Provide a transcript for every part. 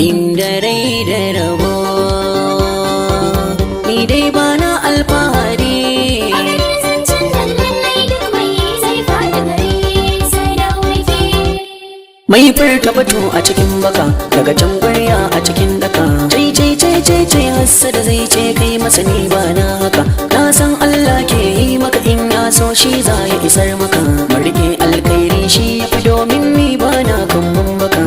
inda rai da rabo ni dai bana alfahari mai furta batu a cikin baka daga can gwarya a cikin daka cai hassada zai ce kai masani bana haka na san Allah ke yi maka in ya so shi za ya isar maka marike alkhairi shi ya fi domin ni bana kan baka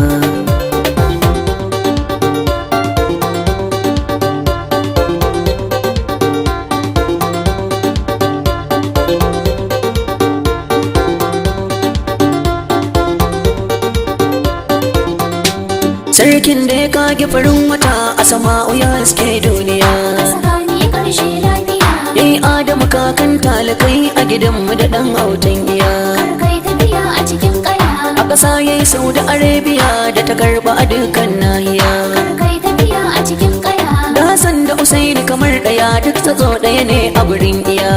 sarkin da ya kage farin wata a sama'u ya haske duniya yayi adamu kakan talakai a gidanmu da dan autan iya a ƙasa yayi saudi arabia da ta karba a dukkan nahiya da Hassan da Usaini kamar ɗaya duk tsatso ɗaya ne a gurin iya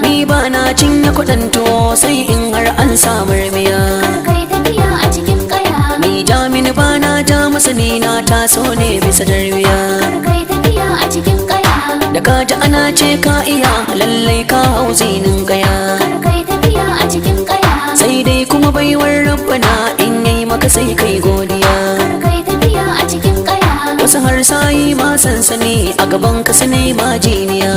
ni ba na cinye kuɗanto sai in har an samar miya ni jamini bana ja masani na taso ne bisa tarbiya da ka ji ana ce ka iya lallai ka hau zinin kaya sai dai kuma baiwar rabbana in yayi maka sai kai godiya wasu har sayi ma sansani a gaban ka su ma jiniya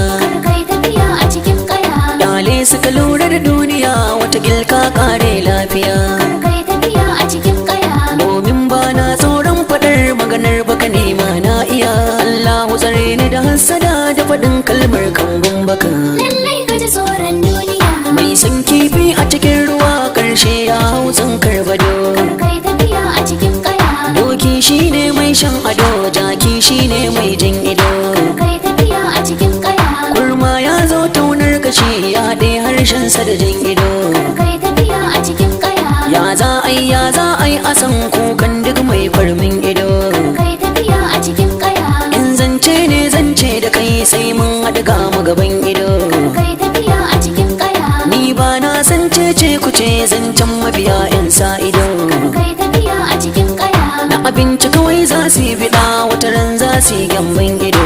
dale suka lura da duniya wata gilka kare lafiya domin bana tsoron fadar maganar baka nema na iya Allahu tsare ni da hassada da fadin kalmar kambun baka lallai ka ji tsoron duniya mai san kifi a cikin ruwa karshe ya hau tsinkar bado kai tafiya a cikin kaya doki shine mai shan ado jaki shine mai jin ido kai tafiya a cikin kaya kurma ya zo taunar kashi ya haɗe harshensa da jin ido kai tafiya a cikin kaya ya za a yi a san kukan duk mai kwarmin ido kai tafiya a cikin kaya in zance ne zance da kai sai mun haɗu ga mu gaban ido kai tafiya a cikin kaya ni ba na san ce ku ce zancen mabiya yan sa ido kai tafiya a cikin kaya na abinci kawai za su yi biɗa wata ran za su yi gyamban ido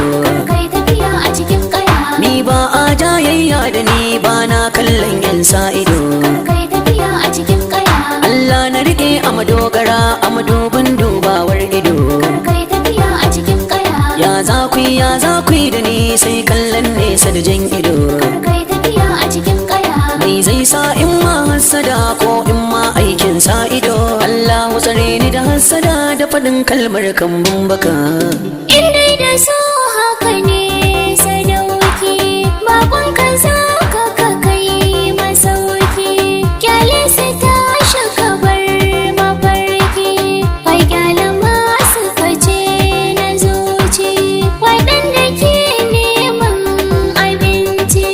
kai tafiya a cikin kaya ni ba a jayayya da ni ba na kallon yan sa ido kai tafiya a cikin kaya Allah na rike a madogara a madubin dubawar ido kai tafiya a cikin kaya ya za ku yi da ni sai kallon nesa da jan ido kai tafiya a cikin kaya mai zai sa in ma hassada ko in ma aikin sa ido Allah tsare ni da hassada da faɗin kalmar kambun baka in dai da so haka ne sadauki bakon ka za ka kai masauki kyale su tashi ka bar mafarki wai kyale masu kace na zuci waɗanda ke neman abinci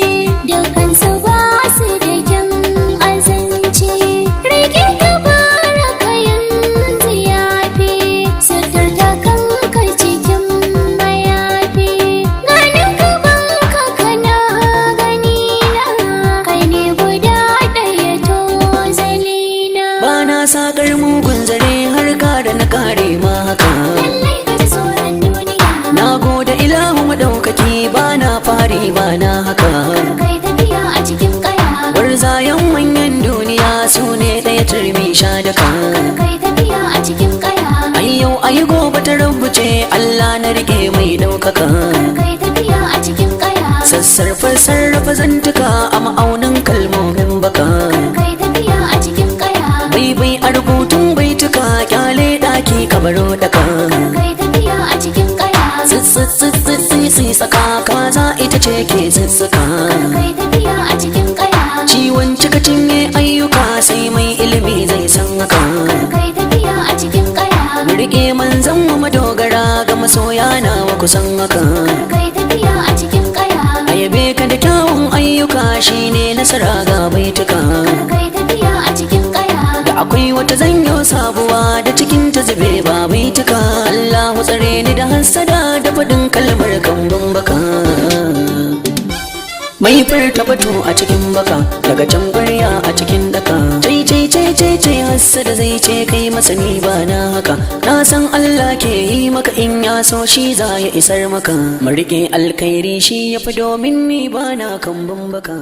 dukansu ba su da kyan azanci rike ka bara kayan ziyafi suturta kanka cikin mayafi ganin gabanka kana gani na kai ne guda ɗaya to zalina ba na sakar mugun zare har da na kare ma haka lallai ka ji tsoron duniya na gode ilahu madaukaki ba na fari ba na haka kai tafiya a cikin kaya warzayen manyan duniya su ne ɗaya turmi sha daka kai tafiya a cikin kaya ai yau ai gobe ta rubuce Allah na rike mai ɗaukaka kai tafiya a cikin kaya sassarfar sarrafa zantuka a ma'aunin kalmomin baka kai tafiya a cikin kaya bai a rubutun baituka kyale ɗaki kabaro daka kai tafiya a cikin kaya tsitsi saka kaza ita ce ke tsitsika kai tafiya a cikin kaya ciwon cika cinye ayyuka sai mai ilimi zai san haka kai tafiya a cikin kaya rike manzan mu madogara ga masoya na wa kusan haka kai tafiya a cikin kaya ayabe ka da kyawun ayyuka shine nasara ga baituka kai tafiya a cikin kaya da akwai wata zanyo sabuwa da cikin ta zube ba baituka Allah tsare ni da hassada da faɗin kalmar kambun baka furta batu a cikin baka daga can ƙwarya a cikin daka ce hassada zai ce kai masani ba na haka na san Allah ke yi maka in ya so shi za ya isar maka mu riƙe alkhairi shi ya fi domin ni ba na kan baka